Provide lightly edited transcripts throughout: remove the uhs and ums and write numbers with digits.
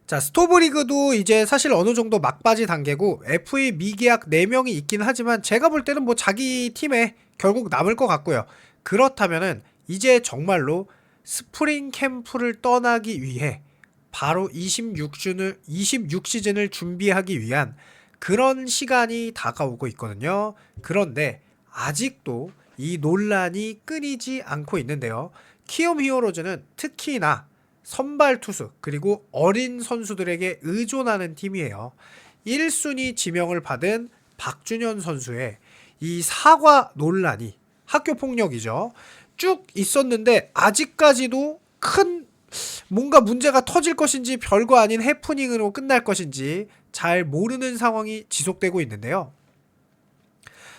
자, 스토브리그도 이제 사실 어느 정도 막바지 단계고 FA 미계약 4명이 있긴 하지만 제가 볼 때는 뭐 자기 팀에 결국 남을 것 같고요. 그렇다면은 이제 정말로 스프링 캠프를 떠나기 위해 바로 26시즌을 준비하기 위한 그런 시간이 다가오고 있거든요. 그런데 아직도 이 논란이 끊이지 않고 있는데요. 키움 히어로즈는 특히나 선발 투수 그리고 어린 선수들에게 의존하는 팀이에요. 1순위 지명을 받은 박준현 선수의 이 사과 논란이 학교 폭력이죠. 쭉 있었는데 아직까지도 큰 뭔가 문제가 터질 것인지 별거 아닌 해프닝으로 끝날 것인지 잘 모르는 상황이 지속되고 있는데요.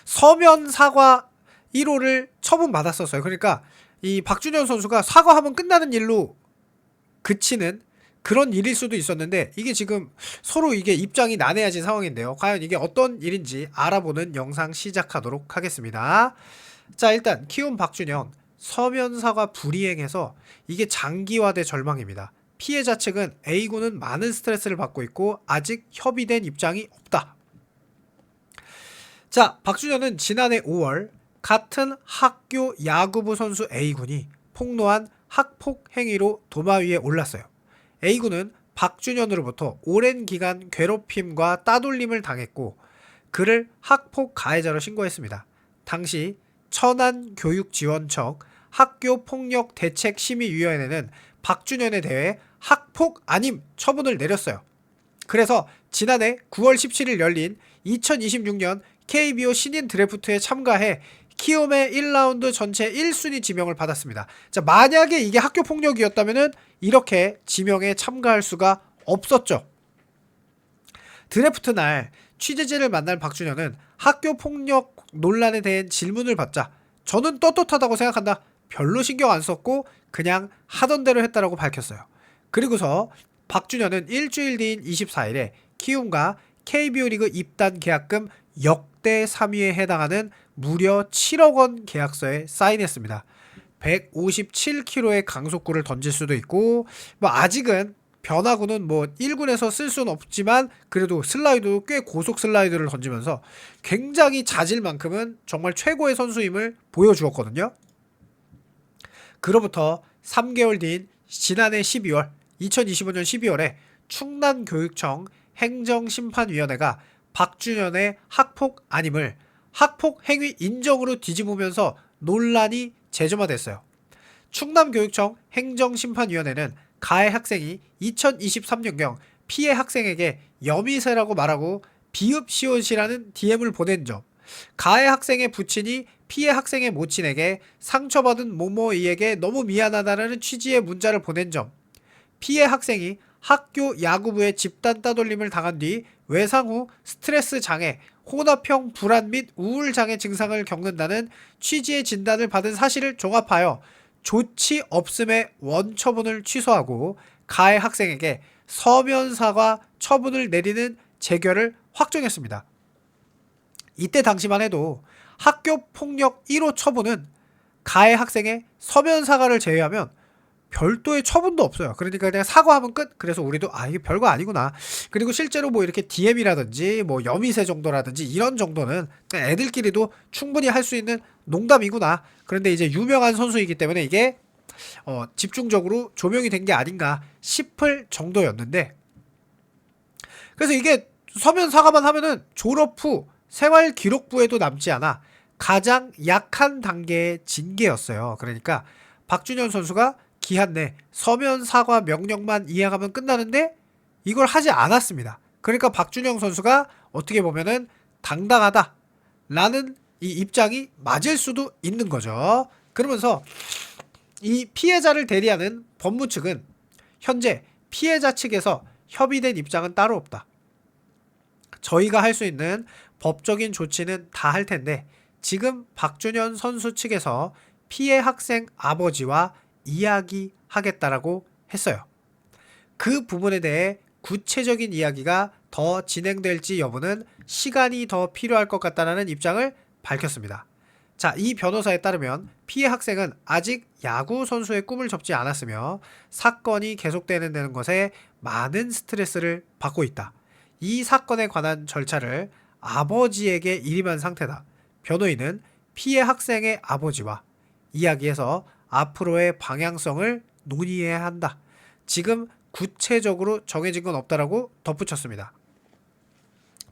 서면 사과 1호를 처분받았었어요. 그러니까 이 박준현 선수가 사과하면 끝나는 일로 그치는 그런 일일 수도 있었는데 이게 지금 서로 이게 입장이 난해해진 상황인데요. 과연 이게 어떤 일인지 알아보는 영상 시작하도록 하겠습니다. 자, 일단 키움 박준영 서면사과 불이행해서 이게 장기화돼 절망입니다. 피해자 측은 A군은 많은 스트레스를 받고 있고 아직 협의된 입장이 없다. 자, 박준현은 지난해 5월 같은 학교 야구부 선수 A군이 폭로한 학폭 행위로 도마 위에 올랐어요. A군은 박준현으로부터 오랜 기간 괴롭힘과 따돌림을 당했고 그를 학폭 가해자로 신고했습니다. 당시 천안교육지원청 학교폭력대책심의위원회는 박준현에 대해 학폭 아님 처분을 내렸어요. 그래서 지난해 9월 17일 열린 2026년 KBO 신인 드래프트에 참가해 키움의 1라운드 전체 1순위 지명을 받았습니다. 자, 만약에 이게 학교 폭력이었다면은 이렇게 지명에 참가할 수가 없었죠. 드래프트 날 취재진을 만난 박준현은 학교 폭력 논란에 대한 질문을 받자 저는 떳떳하다고 생각한다. 별로 신경 안 썼고 그냥 하던 대로 했다라고 밝혔어요. 그리고서 박준현은 일주일 뒤인 24일에 키움과 KBO 리그 입단 계약금 역대 3위에 해당하는 무려 7억 원 계약서에 사인했습니다. 157km의 강속구를 던질 수도 있고 뭐 아직은 변화구는 뭐 1군에서 쓸 수는 없지만 그래도 슬라이드도 꽤 고속 슬라이드를 던지면서 굉장히 자질만큼은 정말 최고의 선수임을 보여주었거든요. 그로부터 3개월 뒤인 지난해 12월 2025년 12월에 충남교육청 행정심판위원회가 박준현의 학폭 아님을 학폭 행위 인정으로 뒤집으면서 논란이 재점화됐어요. 충남교육청 행정심판위원회는 가해 학생이 2023년경 피해 학생에게 여미새라고 말하고 비읍시옷이라는 DM을 보낸 점, 가해 학생의 부친이 피해 학생의 모친에게 상처받은 모모이에게 너무 미안하다는 취지의 문자를 보낸 점, 피해 학생이 학교 야구부의 집단 따돌림을 당한 뒤 외상 후 스트레스 장애, 혼합형 불안 및 우울 장애 증상을 겪는다는 취지의 진단을 받은 사실을 종합하여 조치 없음의 원처분을 취소하고 가해 학생에게 서면 사과 처분을 내리는 재결을 확정했습니다. 이때 당시만 해도 학교 폭력 1호 처분은 가해 학생의 서면 사과를 제외하면 별도의 처분도 없어요. 그러니까 그냥 사과하면 끝. 그래서 우리도 이게 별거 아니구나. 그리고 실제로 뭐 이렇게 DM이라든지 뭐 여미새 정도라든지 이런 정도는 그냥 애들끼리도 충분히 할 수 있는 농담이구나. 그런데 이제 유명한 선수이기 때문에 이게 집중적으로 조명이 된 게 아닌가 싶을 정도였는데, 그래서 이게 서면 사과만 하면은 졸업 후 생활기록부에도 남지 않아 가장 약한 단계의 징계였어요. 그러니까 박준현 선수가 기한 내 서면 사과 명령만 이행하면 끝나는데 이걸 하지 않았습니다. 그러니까 박준영 선수가 어떻게 보면은 당당하다라는 이 입장이 맞을 수도 있는 거죠. 그러면서 이 피해자를 대리하는 법무 측은 현재 피해자 측에서 협의된 입장은 따로 없다. 저희가 할 수 있는 법적인 조치는 다 할 텐데 지금 박준현 선수 측에서 피해 학생 아버지와 이야기하겠다라고 했어요. 그 부분에 대해 구체적인 이야기가 더 진행될지 여부는 시간이 더 필요할 것 같다는 입장을 밝혔습니다. 자, 이 변호사에 따르면 피해 학생은 아직 야구 선수의 꿈을 접지 않았으며 사건이 계속되는 것에 많은 스트레스를 받고 있다. 이 사건에 관한 절차를 아버지에게 일임한 상태다. 변호인은 피해 학생의 아버지와 이야기해서 앞으로의 방향성을 논의해야 한다. 지금 구체적으로 정해진 건 없다라고 덧붙였습니다.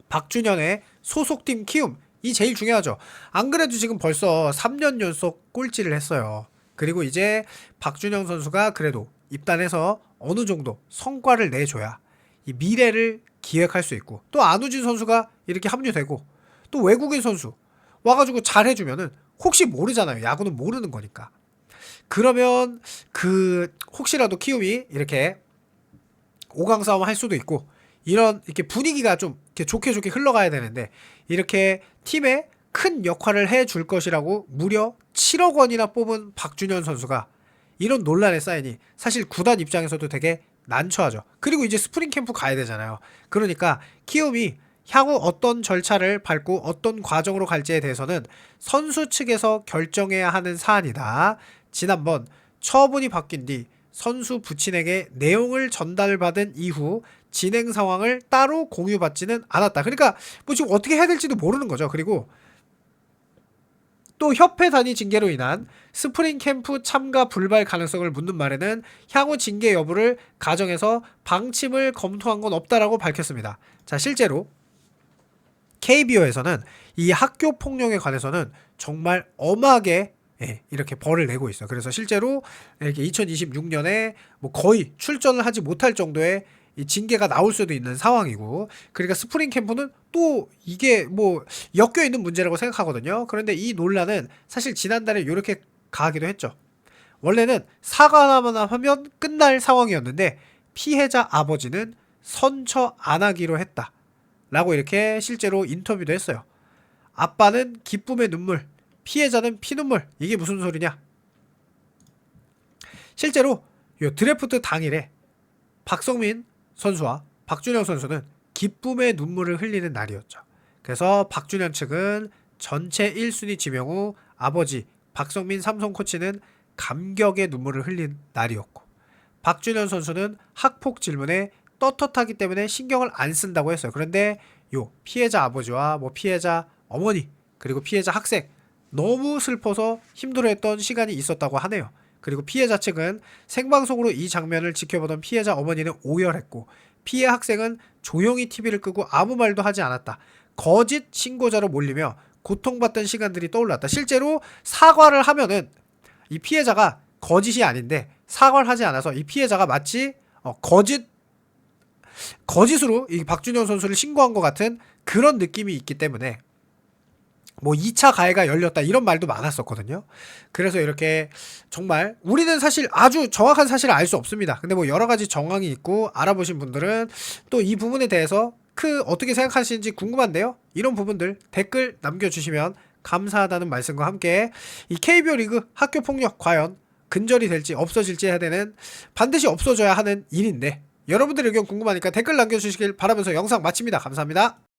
박준현의 소속팀 키움, 이 제일 중요하죠. 안 그래도 지금 벌써 3년 연속 꼴찌를 했어요. 그리고 이제 박준영 선수가 그래도 입단해서 어느 정도 성과를 내줘야 이 미래를 기획할 수 있고, 또 안우진 선수가 이렇게 합류되고 또 외국인 선수 와가지고 잘해주면은 혹시 모르잖아요. 야구는 모르는 거니까. 그러면 혹시라도 키움이 이렇게 5강 싸움 할 수도 있고, 이런 이렇게 분위기가 좀 이렇게 좋게 흘러가야 되는데 이렇게 팀에 큰 역할을 해줄 것이라고 무려 7억 원이나 뽑은 박준현 선수가 이런 논란에 쌓이니 사실 구단 입장에서도 되게 난처하죠. 그리고 이제 스프링 캠프 가야 되잖아요. 그러니까 키움이 향후 어떤 절차를 밟고 어떤 과정으로 갈지에 대해서는 선수 측에서 결정해야 하는 사안이다. 지난번 처분이 바뀐 뒤 선수 부친에게 내용을 전달받은 이후 진행 상황을 따로 공유받지는 않았다. 그러니까 뭐 지금 어떻게 해야 될지도 모르는 거죠. 그리고 또 협회 단위 징계로 인한 스프링 캠프 참가 불발 가능성을 묻는 말에는 향후 징계 여부를 가정해서 방침을 검토한 건 없다라고 밝혔습니다. 자, 실제로 KBO에서는 이 학교 폭력에 관해서는 정말 엄하게 이렇게 벌을 내고 있어요. 그래서 실제로 이렇게 2026년에 뭐 거의 출전을 하지 못할 정도의 이 징계가 나올 수도 있는 상황이고, 그러니까 스프링 캠프는 또 이게 뭐 엮여 있는 문제라고 생각하거든요. 그런데 이 논란은 사실 지난달에 이렇게 가기도 했죠. 원래는 사과만 하면 끝날 상황이었는데 피해자 아버지는 선처 안 하기로 했다 라고 이렇게 실제로 인터뷰도 했어요. 아빠는 기쁨의 눈물, 피해자는 피눈물. 이게 무슨 소리냐? 실제로 요 드래프트 당일에 박성민 선수와 박준영 선수는 기쁨의 눈물을 흘리는 날이었죠. 그래서 박준영 측은 전체 1순위 지명 후 아버지 박성민 삼성 코치는 감격의 눈물을 흘린 날이었고, 박준현 선수는 학폭 질문에 떳떳하기 때문에 신경을 안 쓴다고 했어요. 그런데 요 피해자 아버지와 뭐 피해자 어머니 그리고 피해자 학생 너무 슬퍼서 힘들어했던 시간이 있었다고 하네요. 그리고 피해자 측은 생방송으로 이 장면을 지켜보던 피해자 어머니는 오열했고, 피해 학생은 조용히 TV를 끄고 아무 말도 하지 않았다. 거짓 신고자로 몰리며 고통받던 시간들이 떠올랐다. 실제로 사과를 하면은 이 피해자가 거짓이 아닌데 사과를 하지 않아서 이 피해자가 마치 거짓으로 이 박준영 선수를 신고한 것 같은 그런 느낌이 있기 때문에 뭐 2차 가해가 열렸다 이런 말도 많았었거든요. 그래서 이렇게 정말 우리는 사실 아주 정확한 사실을 알 수 없습니다. 근데 뭐 여러 가지 정황이 있고 알아보신 분들은 또 이 부분에 대해서 어떻게 생각하시는지 궁금한데요. 이런 부분들 댓글 남겨주시면 감사하다는 말씀과 함께 이 KBO 리그 학교 폭력 과연 근절이 될지 없어질지 해야 되는, 반드시 없어져야 하는 일인데 여러분들의 의견 궁금하니까 댓글 남겨주시길 바라면서 영상 마칩니다. 감사합니다.